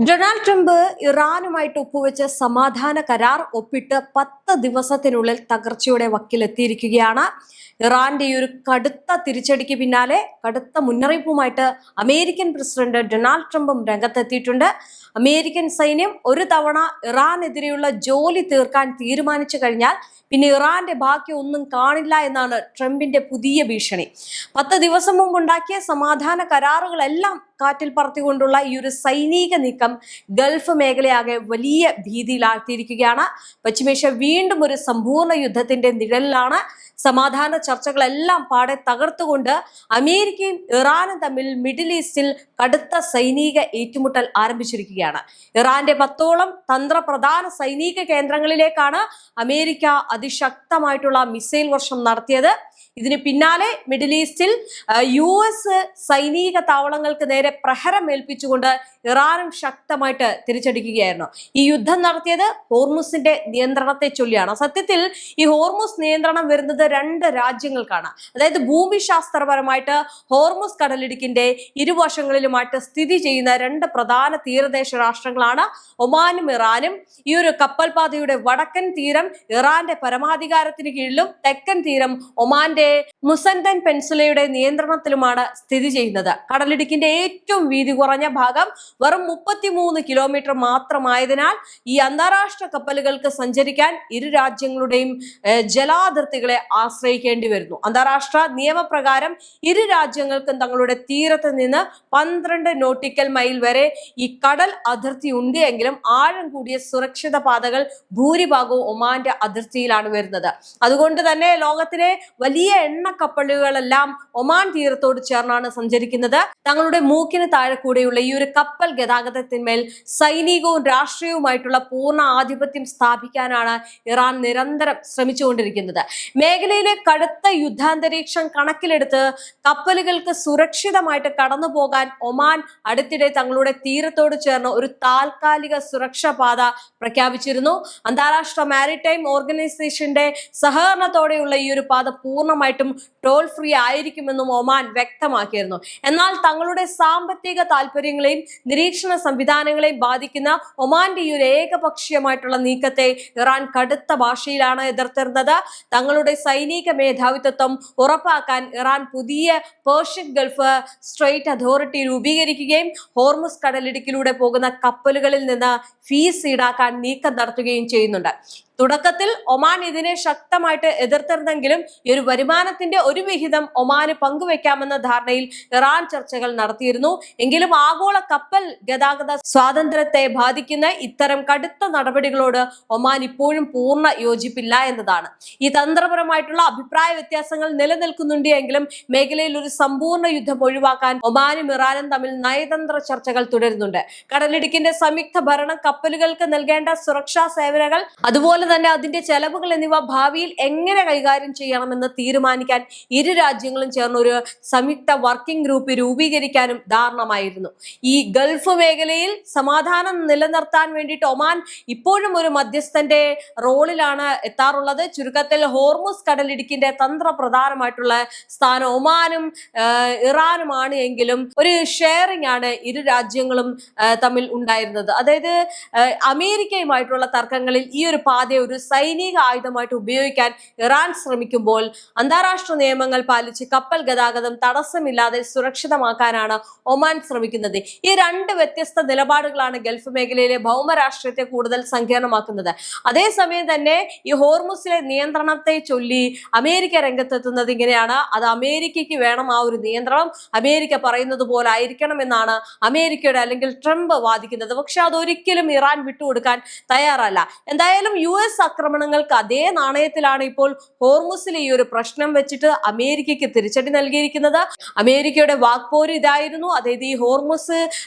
Donald Trump ഇറാനുമായിട്ട് ഒപ്പുവെച്ച സമാധാന കരാർ ഒപ്പിട്ട് 10 ദിവസത്തിനുള്ളിൽ തകർച്ചയുടെ വക്കിലെത്തിയിരിക്കുകയാണ്. ഇറാന്റെ ഈ ഒരു കടുത്ത തിരിച്ചടിക്ക് പിന്നാലെ കടുത്ത മുന്നറിയിപ്പുമായിട്ട് അമേരിക്കൻ പ്രസിഡന്റ് ഡൊണാൾഡ് ട്രംപും രംഗത്തെത്തിയിട്ടുണ്ട്. അമേരിക്കൻ സൈന്യം ഒരു തവണ ഇറാനെതിരെയുള്ള ജോലി തീർക്കാൻ തീരുമാനിച്ചു കഴിഞ്ഞാൽ പിന്നെ ഇറാന്റെ ബാക്കി ഒന്നും കാണില്ല എന്നാണ് ട്രംപിന്റെ പുതിയ ഭീഷണി. 10 ദിവസം മുമ്പ് ഉണ്ടാക്കിയ സമാധാന കരാറുകളെല്ലാം കാറ്റിൽ പറത്തിക്കൊണ്ടുള്ള ഈ ഒരു സൈനിക നീക്കം ഗൾഫ് മേഖലയാകെ വലിയ ഭീതിയിലാഴ്ത്തിയിരിക്കുകയാണ്. പശ്ചിമേഷ്യ വീണ്ടും ഒരു സമ്പൂർണ്ണ യുദ്ധത്തിന്റെ നിഴലിലാണ്. സമാധാന ചർച്ചകളെല്ലാം പാടെ തകർത്തുകൊണ്ട് അമേരിക്കയും ഇറാനും തമ്മിൽ മിഡിൽ ഈസ്റ്റിൽ കടുത്ത സൈനിക ഏറ്റുമുട്ടൽ ആരംഭിച്ചിരിക്കുകയാണ്. ഇറാന്റെ 10ഓളം തന്ത്രപ്രധാന സൈനിക കേന്ദ്രങ്ങളിലേക്കാണ് അമേരിക്ക അതിശക്തമായിട്ടുള്ള മിസൈൽ വർഷം നടത്തിയത്. ഇതിന് പിന്നാലെ മിഡിൽ ഈസ്റ്റിൽ US സൈനിക താവളങ്ങൾക്ക് നേരെ പ്രഹരം ഏൽപ്പിച്ചുകൊണ്ട് ഇറാനും ശക്തമായിട്ട് തിരിച്ചടിക്കുകയായിരുന്നു. ഈ യുദ്ധം നടത്തിയത് ഹോർമുസിന്റെ നിയന്ത്രണത്തെ ചൊല്ലിയാണ്. സത്യത്തിൽ ഈ ഹോർമുസ് നിയന്ത്രണം വരുന്നത് 2 രാജ്യങ്ങൾക്കാണ്. അതായത് ഭൂമിശാസ്ത്രപരമായിട്ട് ഹോർമുസ് കടലിടുക്കിന്റെ ഇരുവശങ്ങളിലുമായിട്ട് സ്ഥിതി ചെയ്യുന്ന 2 പ്രധാന തീരദേശ രാഷ്ട്രങ്ങളാണ് ഒമാനും ഇറാനും. ഈ ഒരു കപ്പൽപാതയുടെ വടക്കൻ തീരം ഇറാന്റെ പരമാധികാരത്തിന് കീഴിലും തെക്കൻ തീരം ഒമാന്റെ മുസന്തൻ പെൻസുലയുടെ നിയന്ത്രണത്തിലുമാണ് സ്ഥിതി ചെയ്യുന്നത്. കടലിടുക്കിന്റെ ഏറ്റവും വീതി കുറഞ്ഞ ഭാഗം വെറും 33 കിലോമീറ്റർ മാത്രമായതിനാൽ ഈ അന്താരാഷ്ട്ര കപ്പലുകൾക്ക് സഞ്ചരിക്കാൻ ഇരു രാജ്യങ്ങളുടെയും ജലാതിർത്തികളെ ആശ്രയിക്കേണ്ടി വരുന്നു. അന്താരാഷ്ട്ര നിയമപ്രകാരം ഇരു രാജ്യങ്ങൾക്കും തങ്ങളുടെ തീരത്ത് നിന്ന് 12 നോട്ടിക്കൽ മൈൽ വരെ ഈ കടൽ അതിർത്തി ഉണ്ട് എങ്കിലും ആഴം കൂടിയ സുരക്ഷിത പാതകൾ ഭൂരിഭാഗവും ഒമാന്റെ അതിർത്തിയിലാണ് വരുന്നത്. അതുകൊണ്ട് തന്നെ ലോകത്തിലെ വലിയ എണ്ണ കപ്പലുകളെല്ലാം ഒമാൻ തീരത്തോട് ചേർന്നാണ് സഞ്ചരിക്കുന്നത്. തങ്ങളുടെ മൂക്കിന് താഴെ കൂടെയുള്ള ഈ ഒരു കപ്പൽ ഗതാഗതത്തിന്മേൽ സൈനികവും രാഷ്ട്രീയവുമായിട്ടുള്ള പൂർണ്ണ ആധിപത്യം സ്ഥാപിക്കാനാണ് ഇറാൻ നിരന്തരം ശ്രമിച്ചുകൊണ്ടിരിക്കുന്നത്. മേഖലയിലെ കടുത്ത യുദ്ധാന്തരീക്ഷം കണക്കിലെടുത്ത് കപ്പലുകൾക്ക് സുരക്ഷിതമായിട്ട് കടന്നു പോകാൻ ഒമാൻ അടുത്തിടെ തങ്ങളുടെ തീരത്തോട് ചേർന്ന് ഒരു താൽക്കാലിക സുരക്ഷാ പാത പ്രഖ്യാപിച്ചിരുന്നു. അന്താരാഷ്ട്ര മാരിടൈം ഓർഗനൈസേഷന്റെ സഹകരണത്തോടെയുള്ള ഈ ഒരു പാത പൂർണ്ണമായിട്ടും ടോൾ ഫ്രീ ആയിരിക്കുമെന്നും ഒമാൻ വ്യക്തമാക്കിയിരുന്നു. എന്നാൽ തങ്ങളുടെ സാമ്പത്തിക താല്പര്യങ്ങളെയും നിരീക്ഷണ സംവിധാനങ്ങളെയും ബാധിക്കുന്ന ഒമാന്റെ ഈ ഒരു ഏകപക്ഷീയമായിട്ടുള്ള നീക്കത്തെ ഇറാൻ കടുത്ത ഭാഷയിലാണ് എതിർത്തിരുന്നത്. തങ്ങളുടെ സൈനിക മേധാവിത്വം ഉറപ്പാക്കാൻ ഇറാൻ പുതിയ പേർഷ്യൻ ഗൾഫ് സ്ട്രെയിറ്റ് അതോറിറ്റി രൂപീകരിക്കുകയും ഹോർമുസ് കടലിടുക്കിലൂടെ പോകുന്ന കപ്പലുകളിൽ നിന്ന് ഫീസ് ഈടാക്കാൻ നീക്കം നടത്തുകയും ചെയ്യുന്നുണ്ട്. തുടക്കത്തിൽ ഒമാൻ ഇതിനെ ശക്തമായിട്ട് എതിർത്തിരുന്നെങ്കിലും ഈ ഒരു വരുമാനത്തിന്റെ ഒരു വിഹിതം ഒമാന് പങ്കുവെക്കാമെന്ന ധാരണയിൽ ഇറാൻ ചർച്ചകൾ നടത്തിയിരുന്നു. എങ്കിലും ആഗോള കപ്പൽ ഗതാഗത സ്വാതന്ത്ര്യത്തെ ബാധിക്കുന്ന ഇത്തരം കടുത്ത നടപടികളോട് ഒമാൻ ഇപ്പോഴും പൂർണ്ണ യോജിപ്പില്ല എന്നതാണ്. ഈ തന്ത്രപരമായിട്ടുള്ള അഭിപ്രായ വ്യത്യാസങ്ങൾ നിലനിൽക്കുന്നുണ്ട് എങ്കിലും മേഖലയിൽ ഒരു സമ്പൂർണ്ണ യുദ്ധം ഒഴിവാക്കാൻ ഒമാനും ഇറാനും തമ്മിൽ നയതന്ത്ര ചർച്ചകൾ തുടരുന്നുണ്ട്. കടലിടുക്കിന്റെ സംയുക്ത ഭരണം, കപ്പലുകൾക്ക് നൽകേണ്ട സുരക്ഷാ സേവനങ്ങൾ, അതുപോലെ തന്നെ അതിന്റെ ചെലവുകൾ എന്നിവ ഭാവിയിൽ എങ്ങനെ കൈകാര്യം ചെയ്യണമെന്ന് തീരുമാനിക്കാൻ ഇരു രാജ്യങ്ങളും ചേർന്ന് ഒരു സംയുക്ത വർക്കിംഗ് ഗ്രൂപ്പ് രൂപീകരിക്കാനും ധാരണമായിരുന്നു. ഈ ഗൾഫ് മേഖലയിൽ സമാധാനം നിലനിർത്താൻ വേണ്ടിയിട്ട് ഒമാൻ ഇപ്പോഴും ഒരു മധ്യസ്ഥന്റെ റോളിലാണ് എത്താറുള്ളത്. ചുരുക്കത്തിൽ ഹോർമുസ് കടലിടുക്കിന്റെ തന്ത്രപ്രധാനമായിട്ടുള്ള സ്ഥാനം ഒമാനും ഇറാനുമാണ് എങ്കിലും ഒരു ഷെയറിംഗ് ആണ് ഇരു രാജ്യങ്ങളും തമ്മിൽ ഉണ്ടായിരുന്നത്. അതായത് അമേരിക്കയുമായിട്ടുള്ള തർക്കങ്ങളിൽ ഈ ഒരു പാതയെ ഒരു സൈനിക ആയുധമായിട്ട് ഉപയോഗിക്കാൻ ഇറാൻ ശ്രമിക്കുമ്പോൾ അന്താരാഷ്ട്ര നിയമങ്ങൾ പാലിച്ച് കപ്പൽ ഗതാഗതം തടസ്സമില്ലാതെ സുരക്ഷിതമാക്കാനാണ് ഒമാൻ ശ്രമിക്കുന്നത്. ഈ 2 വ്യത്യസ്ത നിലപാടുകളാണ് ഗൾഫ് മേഖലയിലെ ഭൗമരാഷ്ട്രീയത്തെ കൂടുതൽ സങ്കീർണമാക്കുന്നത്. അതേസമയം തന്നെ ഈ ഹോർമുസിലെ നിയന്ത്രണത്തെ ചൊല്ലി അമേരിക്ക രംഗത്തെത്തുന്നത് ഇങ്ങനെയാണ്. അത് അമേരിക്കയ്ക്ക് വേണം ആ ഒരു നിയന്ത്രണം, അമേരിക്ക പറയുന്നത് പോലെ ആയിരിക്കണം എന്നാണ് അമേരിക്കയുടെ അല്ലെങ്കിൽ ട്രംപ് വാദിക്കുന്നത്. പക്ഷെ അതൊരിക്കലും ഇറാൻ വിട്ടുകൊടുക്കാൻ തയ്യാറല്ല. എന്തായാലും US ആക്രമണങ്ങൾക്ക് അതേ നാണയത്തിലാണ് ഇപ്പോൾ ഹോർമുസിലെ ഈ ഒരു പ്രശ്നം വെച്ചിട്ട് അമേരിക്കയ്ക്ക് തിരിച്ചടി നൽകിയിരിക്കുന്നത്. അമേരിക്കയുടെ വാക്പോര് ഇതായിരുന്നു. അതായത് ഈ ഹോർമുസ്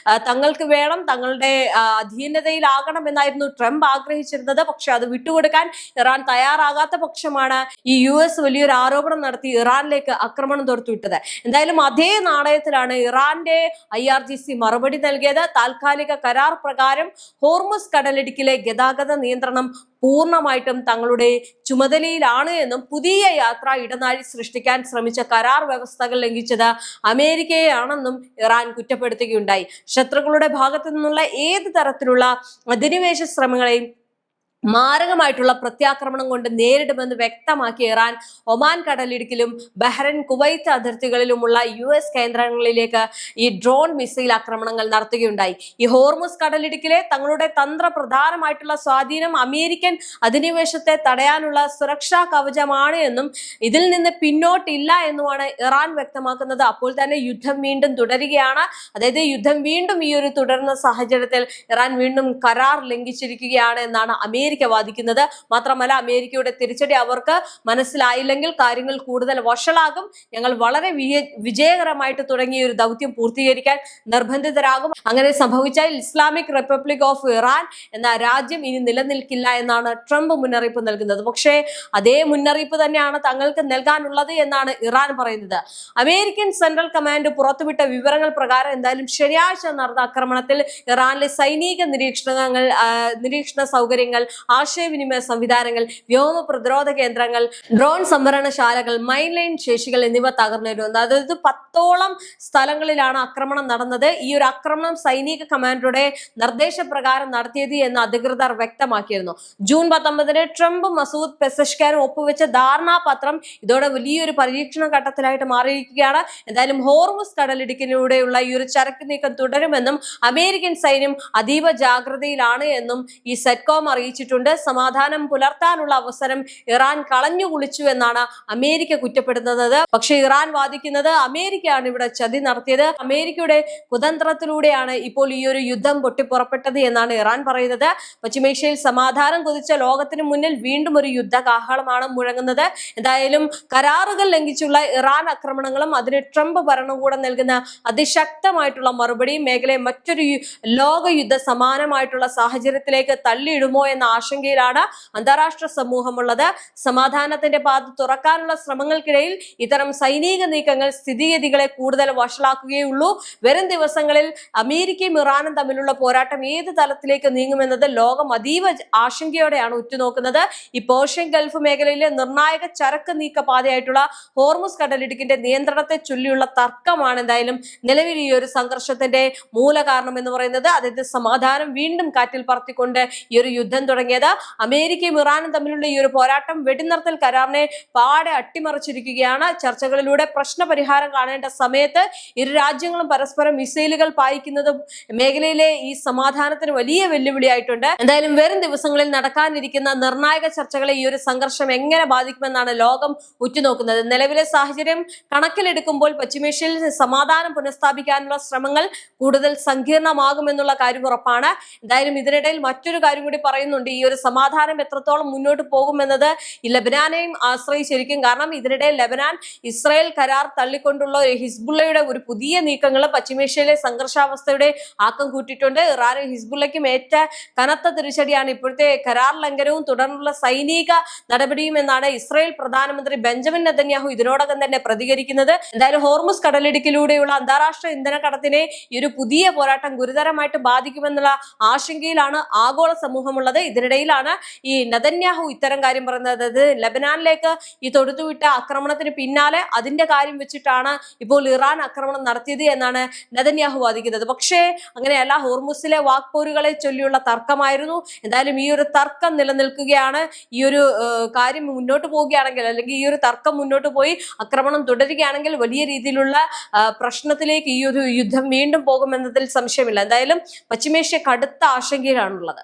തങ്ങൾക്ക് വേണം, തങ്ങളുടെ അധീനതയിലാകണം എന്നായിരുന്നു ട്രംപ് ആഗ്രഹിച്ചിരുന്നത്. പക്ഷെ അത് വിട്ടുകൊടുക്കാൻ ഇറാൻ തയ്യാറാകാത്ത പക്ഷമാണ് ഈ US വലിയൊരു ആരോപണം നടത്തി ഇറാനിലേക്ക് ആക്രമണം തൊടുത്തുവിട്ടത്. എന്തായാലും അതേ നാണയത്തിലാണ് ഇറാന്റെ IRGC മറുപടി നൽകിയത്. താൽക്കാലിക കരാർ പ്രകാരം ഹോർമുസ് കടലിടുക്കിലെ ഗതാഗത നിയന്ത്രണം പൂർണ്ണ പൂർണ്ണമായിട്ടും തങ്ങളുടെ ചുമതലയിലാണ് എന്നും പുതിയ യാത്രാ ഇടനാഴി സൃഷ്ടിക്കാൻ ശ്രമിച്ച കരാർ വ്യവസ്ഥകൾ ലംഘിച്ചത് അമേരിക്കയാണെന്നും ഇറാൻ കുറ്റപ്പെടുത്തുകയുണ്ടായി. ശത്രുക്കളുടെ ഭാഗത്തു നിന്നുള്ള ഏത് തരത്തിലുള്ള അധിനിവേശ ശ്രമങ്ങളെയും മാരകമായിട്ടുള്ള പ്രത്യാക്രമണം കൊണ്ട് നേരിടുമെന്ന് വ്യക്തമാക്കിയ ഇറാൻ ഒമാൻ കടലിടുക്കിലും ബഹ്റൈൻ കുവൈത്ത് അതിർത്തികളിലുമുള്ള US കേന്ദ്രങ്ങളിലേക്ക് ഈ ഡ്രോൺ മിസൈൽ ആക്രമണങ്ങൾ നടത്തുകയുണ്ടായി. ഈ ഹോർമുസ് കടലിടുക്കിലെ തങ്ങളുടെ തന്ത്രപ്രധാനമായിട്ടുള്ള സ്വാധീനം അമേരിക്കൻ അധിനിവേശത്തെ തടയാനുള്ള സുരക്ഷാ കവചമാണ് എന്നും ഇതിൽ നിന്ന് പിന്നോട്ടില്ല എന്നുമാണ് ഇറാൻ വ്യക്തമാക്കുന്നത്. അപ്പോൾ തന്നെ യുദ്ധം വീണ്ടും തുടരുകയാണ്. അതായത് യുദ്ധം വീണ്ടും ഈ ഒരു തുടർന്ന സാഹചര്യത്തിൽ ഇറാൻ വീണ്ടും കരാർ ലംഘിച്ചിരിക്കുകയാണ് എന്നാണ് അമേരിക്ക വാദിക്കുന്നത്. മാത്രമല്ല, അമേരിക്കയുടെ തിരിച്ചടി അവർക്ക് മനസ്സിലായില്ലെങ്കിൽ കാര്യങ്ങൾ കൂടുതൽ വഷളാകും. ഞങ്ങൾ വളരെ വിജയകരമായിട്ട് തുടങ്ങിയ ഒരു ദൗത്യം പൂർത്തീകരിക്കാൻ നിർബന്ധിതരാകും. അങ്ങനെ സംഭവിച്ചാൽ ഇസ്ലാമിക് റിപ്പബ്ലിക് ഓഫ് ഇറാൻ എന്ന രാജ്യം ഇനി നിലനിൽക്കില്ല എന്നാണ് ട്രംപ് മുന്നറിയിപ്പ് നൽകുന്നത്. പക്ഷേ അതേ മുന്നറിയിപ്പ് തന്നെയാണ് തങ്ങൾക്ക് നൽകാനുള്ളത് എന്നാണ് ഇറാൻ പറയുന്നത്. അമേരിക്കൻ സെൻട്രൽ കമാൻഡ് പുറത്തുവിട്ട വിവരങ്ങൾ പ്രകാരം എന്തായാലും ശനിയാഴ്ച നടന്ന ആക്രമണത്തിൽ ഇറാനിലെ സൈനിക നിരീക്ഷണ സൗകര്യങ്ങൾ, ആശയവിനിമയ സംവിധാനങ്ങൾ, വ്യോമ പ്രതിരോധ കേന്ദ്രങ്ങൾ, ഡ്രോൺ സംഭരണശാലകൾ, മൈൻ ലൈൻ ശേഷികൾ എന്നിവ തകർന്നിരുന്നു. അതായത് 10ഓളം സ്ഥലങ്ങളിലാണ് ആക്രമണം നടന്നത്. ഈ ഒരു ആക്രമണം സൈനിക കമാൻഡറുടെ നിർദ്ദേശപ്രകാരം നടത്തിയത് എന്ന് അധികൃതർ വ്യക്തമാക്കിയിരുന്നു. ജൂൺ 19 ട്രംപ് മസൂദ് പെസഷ്കാനും ഒപ്പുവെച്ച ധാരണാപത്രം ഇതോടെ വലിയൊരു പരീക്ഷണ ഘട്ടത്തിലായിട്ട് മാറിയിരിക്കുകയാണ്. എന്തായാലും ഹോർമുസ് കടലിടുക്കിലൂടെയുള്ള ഈ ഒരു ചരക്ക് നീക്കം തുടരുമെന്നും അമേരിക്കൻ സൈന്യം അതീവ ജാഗ്രതയിലാണ് എന്നും ഈ സെറ്റ്കോം അറിയിച്ചിട്ടുണ്ട്. സമാധാനം പുലർത്താനുള്ള അവസരം ഇറാൻ കളഞ്ഞു കുളിച്ചു എന്നാണ് അമേരിക്ക കുറ്റപ്പെടുത്തുന്നത്. പക്ഷേ ഇറാൻ വാദിക്കുന്നത് അമേരിക്കയാണ് ഇവിടെ ചതി നടത്തിയത്, അമേരിക്കയുടെ കുതന്ത്രത്തിലൂടെയാണ് ഇപ്പോൾ ഈ ഒരു യുദ്ധം പൊട്ടിപ്പുറപ്പെട്ടത് എന്നാണ് ഇറാൻ പറയുന്നത്. പശ്ചിമേഷ്യയിൽ സമാധാനം കൊതിച്ച ലോകത്തിന് മുന്നിൽ വീണ്ടും ഒരു യുദ്ധ കാഹളമാണ് മുഴങ്ങുന്നത്. എന്തായാലും കരാറുകൾ ലംഘിച്ചുള്ള ഇറാൻ ആക്രമണങ്ങളും അതിന് ട്രംപ് ഭരണകൂടം നൽകുന്ന അതിശക്തമായിട്ടുള്ള മറുപടിയും മേഖലയെ മറ്റൊരു ലോക യുദ്ധ സമാനമായിട്ടുള്ള സാഹചര്യത്തിലേക്ക് തള്ളിയിടുമോ എന്ന ആശങ്കയിലാണ് അന്താരാഷ്ട്ര സമൂഹമുള്ളത്. സമാധാനത്തിന്റെ പാത തുറക്കാനുള്ള ശ്രമങ്ങൾക്കിടയിൽ ഇത്തരം സൈനിക നീക്കങ്ങൾ സ്ഥിതിഗതികളെ കൂടുതൽ വഷളാക്കുകയുള്ളൂ. വരും ദിവസങ്ങളിൽ അമേരിക്കയും ഇറാനും തമ്മിലുള്ള പോരാട്ടം ഏത് തലത്തിലേക്ക് നീങ്ങുമെന്നത് ലോകം അതീവ ആശങ്കയോടെയാണ് ഉറ്റുനോക്കുന്നത്. ഈ പേർഷ്യൻ ഗൾഫ് മേഖലയിലെ നിർണായക ചരക്ക് നീക്ക പാതയായിട്ടുള്ള ഹോർമുസ് കടലിടുക്കിന്റെ നിയന്ത്രണത്തെ ചൊല്ലിയുള്ള തർക്കമാണ് എന്തായാലും നിലവിൽ ഈ ഒരു സംഘർഷത്തിന്റെ മൂല കാരണം എന്ന് പറയുന്നത്. അതായത് സമാധാനം വീണ്ടും കാറ്റിൽ പറത്തിക്കൊണ്ട് ഈ ഒരു യുദ്ധം തുടങ്ങിയത്. അമേരിക്കയും ഇറാനും തമ്മിലുള്ള ഈ ഒരു പോരാട്ടം വെടിനിർത്തൽ കരാറിനെ പാടെ അട്ടിമറിച്ചിരിക്കുകയാണ്. ചർച്ചകളിലൂടെ പ്രശ്നപരിഹാരം കാണേണ്ട സമയത്ത് ഇരു രാജ്യങ്ങളും പരസ്പരം മിസൈലുകൾ പായിക്കുന്നതും മേഖലയിലെ ഈ സമാധാനത്തിന് വലിയ വെല്ലുവിളിയായിട്ടുണ്ട്. എന്തായാലും വരും ദിവസങ്ങളിൽ നടക്കാനിരിക്കുന്ന നിർണായക ചർച്ചകളെ ഈ ഒരു സംഘർഷം എങ്ങനെ ബാധിക്കുമെന്നാണ് ലോകം ഉറ്റുനോക്കുന്നത്. നിലവിലെ സാഹചര്യം കണക്കിലെടുക്കുമ്പോൾ പശ്ചിമേഷ്യയിൽ സമാധാനം പുനഃസ്ഥാപിക്കാനുള്ള ശ്രമങ്ങൾ കൂടുതൽ സങ്കീർണമാകുമെന്നുള്ള കാര്യം ഉറപ്പാണ്. എന്തായാലും ഇതിനിടയിൽ മറ്റൊരു കാര്യം കൂടി പറയുന്നുണ്ട്. ഈ ഒരു സമാധാനം എത്രത്തോളം മുന്നോട്ട് പോകുമെന്നത് ഈ ലെബനാനെയും ആശ്രയിച്ചിരിക്കും. കാരണം ഇതിനിടെ ലെബനാൻ ഇസ്രായേൽ കരാർ തള്ളിക്കൊണ്ടുള്ള ഹിസ്ബുള്ളയുടെ ഒരു പുതിയ നീക്കങ്ങൾ പശ്ചിമേഷ്യയിലെ സംഘർഷാവസ്ഥയുടെ ആക്കം കൂട്ടിയിട്ടുണ്ട്. ഇറാനും ഹിസ്ബുള്ളയ്ക്കും ഏറ്റ കനത്ത തിരിച്ചടിയാണ് ഇപ്പോഴത്തെ കരാർ ലംഘനവും തുടർന്നുള്ള സൈനിക നടപടിയും എന്നാണ് ഇസ്രായേൽ പ്രധാനമന്ത്രി ബെഞ്ചമിൻ നെതന്യാഹു ഇതിനോടകം തന്നെ പ്രതികരിക്കുന്നത്. എന്തായാലും ഹോർമുസ് കടലിടുക്കിലൂടെയുള്ള അന്താരാഷ്ട്ര ഇന്ധന കടത്തിനെ ഈ ഒരു പുതിയ പോരാട്ടം ഗുരുതരമായിട്ട് ബാധിക്കുമെന്നുള്ള ആശങ്കയിലാണ് ആഗോള സമൂഹമുള്ളത്. ഇതിനിടയിലാണ് ഈ നെതന്യാഹു ഇത്തരം കാര്യം പറയുന്നത്. അതായത് ലെബനാനിലേക്ക് ഈ തൊടുത്തുവിട്ട ആക്രമണത്തിന് പിന്നാലെ അതിന്റെ കാര്യം വെച്ചിട്ടാണ് ഇപ്പോൾ ഇറാൻ ആക്രമണം നടത്തിയത് എന്നാണ് നെതന്യാഹു വാദിക്കുന്നത്. പക്ഷേ അങ്ങനെയല്ല, ഹോർമുസിലെ വാക്പോരുകളെ ചൊല്ലിയുള്ള തർക്കമായിരുന്നു. എന്തായാലും ഈ ഒരു തർക്കം നിലനിൽക്കുകയാണ്. ഈ ഒരു കാര്യം മുന്നോട്ട് പോവുകയാണെങ്കിൽ, അല്ലെങ്കിൽ ഈ ഒരു തർക്കം മുന്നോട്ട് പോയി ആക്രമണം തുടരുകയാണെങ്കിൽ വലിയ രീതിയിലുള്ള പ്രശ്നത്തിലേക്ക് ഈ ഒരു യുദ്ധം വീണ്ടും പോകുമെന്നതിൽ സംശയമില്ല. എന്തായാലും പശ്ചിമേഷ്യ കടുത്ത ആശങ്കയിലാണുള്ളത്.